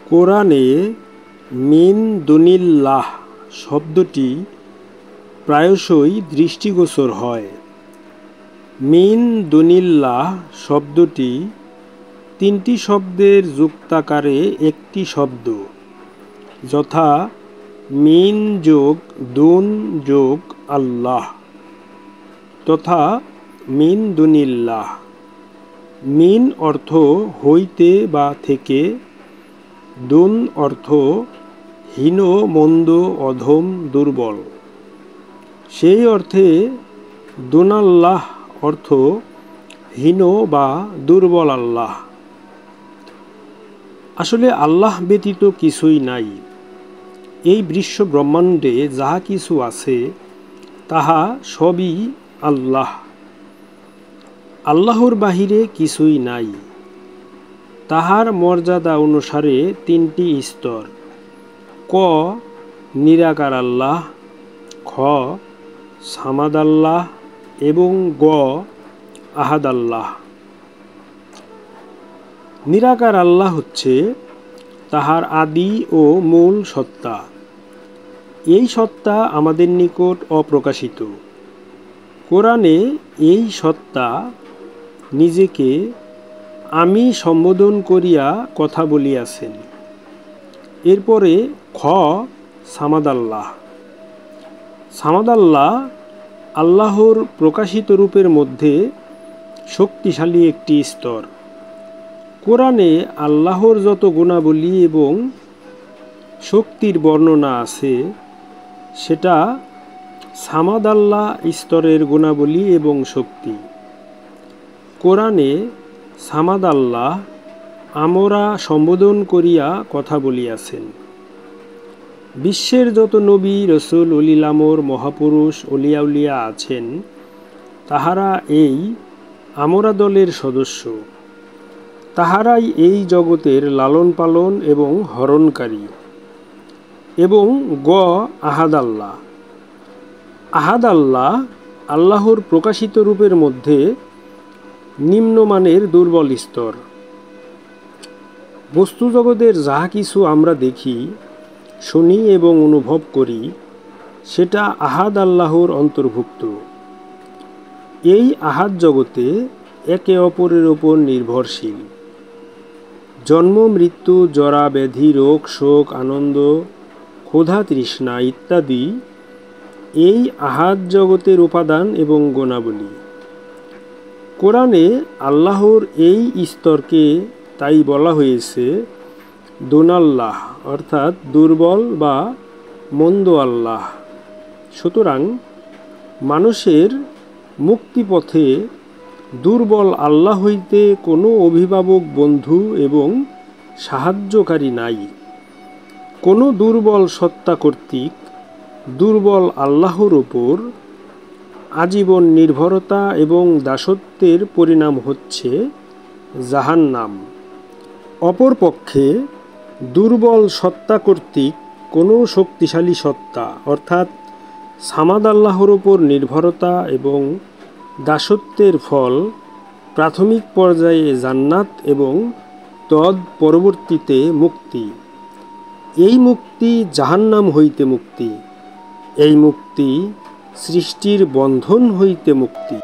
কোরআনে মিন দুনিল্লাহ শব্দটি প্রায়শই দৃষ্টিগোচর হয়। মিন দুনিল্লাহ শব্দটি তিনটি শব্দের যুক্তাকারে একটি শব্দ, যথা মিন যোগ দুন যোগ আল্লাহ তথা মিন দুনিল্লাহ। মিন অর্থ হইতে বা থেকে, দুন অর্থ হীন, মন্দ, অধম, দুর্বল। সেই অর্থে দুনাল্লাহ অর্থ হীন বা দুর্বল আল্লাহ। আসলে আল্লাহ ব্যতীত কিছুই নাই। এই বিশ্ব ব্রহ্মাণ্ডে যাহা কিছু আছে তাহা সবই আল্লাহ। আল্লাহর বাহিরে কিছুই নাই। তাহার মর্যাদা অনুসারে তিনটি স্তর: ক নিরাকার আল্লাহ, খ সামাদ আল্লাহ এবং গ আহাদ আল্লাহ। নিরাকার আল্লাহ হচ্ছে তাহার আদি ও মূল সত্তা। এই সত্তা আমাদের নিকট অপ্রকাশিত। কোরআনে এই সত্তা নিজেকে আমি সম্বোধন করিয়া কথা বলিয়াছেন। এরপরে খ সামাদ আল্লাহ। সামাদ আল্লাহ আল্লাহর প্রকাশিত রূপের মধ্যে শক্তিশালী একটি স্তর। কোরআনে আল্লাহর যত গুণাবলী এবং শক্তির বর্ণনা আছে সেটা সামাদ আল্লাহ স্তরের গুণাবলী এবং শক্তি। কোরআনে সামাদ আল্লাহ আমরা সম্বোধন করিয়া কথা বলিয়াছেন। বিশ্বের যত নবী, রসুল, অলিল আমর, মহাপুরুষ, অলিয়া উলিয়া আছেন তাহারা এই আমরা দলের সদস্য। তাহারাই এই জগতের লালন পালন এবং হরণকারী। এবং গ আহাদ আল্লাহ। আহাদ আল্লাহ আল্লাহর প্রকাশিত রূপের মধ্যে নিম্নমানের দুর্বল স্তর। বস্তু জগতের যাহা কিছু আমরা দেখি, শুনি এবং অনুভব করি সেটা আহাদ আল্লাহর অন্তর্ভুক্ত। এই আহাদ জগতে একে অপরের ওপর নির্ভরশীল। জন্ম, মৃত্যু, জরা, ব্যাধি, রোগ, শোক, আনন্দ, ক্ষুধা, তৃষ্ণা ইত্যাদি এই আহাদ জগতের উপাদান এবং গুণাবলী। কোরআনে আল্লাহর এই স্তরকে তাই বলা হয়েছে দুনাল্লাহ, অর্থাৎ দুর্বল বা মন্দ আল্লাহ। সুতরাং মানুষের মুক্তিপথে দুর্বল আল্লাহ হইতে কোনো অভিভাবক, বন্ধু এবং সাহায্যকারী নাই। কোনো দুর্বল সত্তা কর্তৃক দুর্বল আল্লাহর ওপর আজীবন নির্ভরতা এবং দাসত্বের পরিণাম হচ্ছে জাহান্নাম। অপরপক্ষে দুর্বল সত্তা কর্তৃক কোনো শক্তিশালী সত্তা অর্থাৎ সামাদ আল্লাহর ওপর নির্ভরতা এবং দাসত্বের ফল প্রাথমিক পর্যায়ে জান্নাত এবং তদ পরবর্তীতে মুক্তি। এই মুক্তি জাহান্নাম হইতে মুক্তি। এই মুক্তি সৃষ্টির বন্ধন হইতে মুক্তি।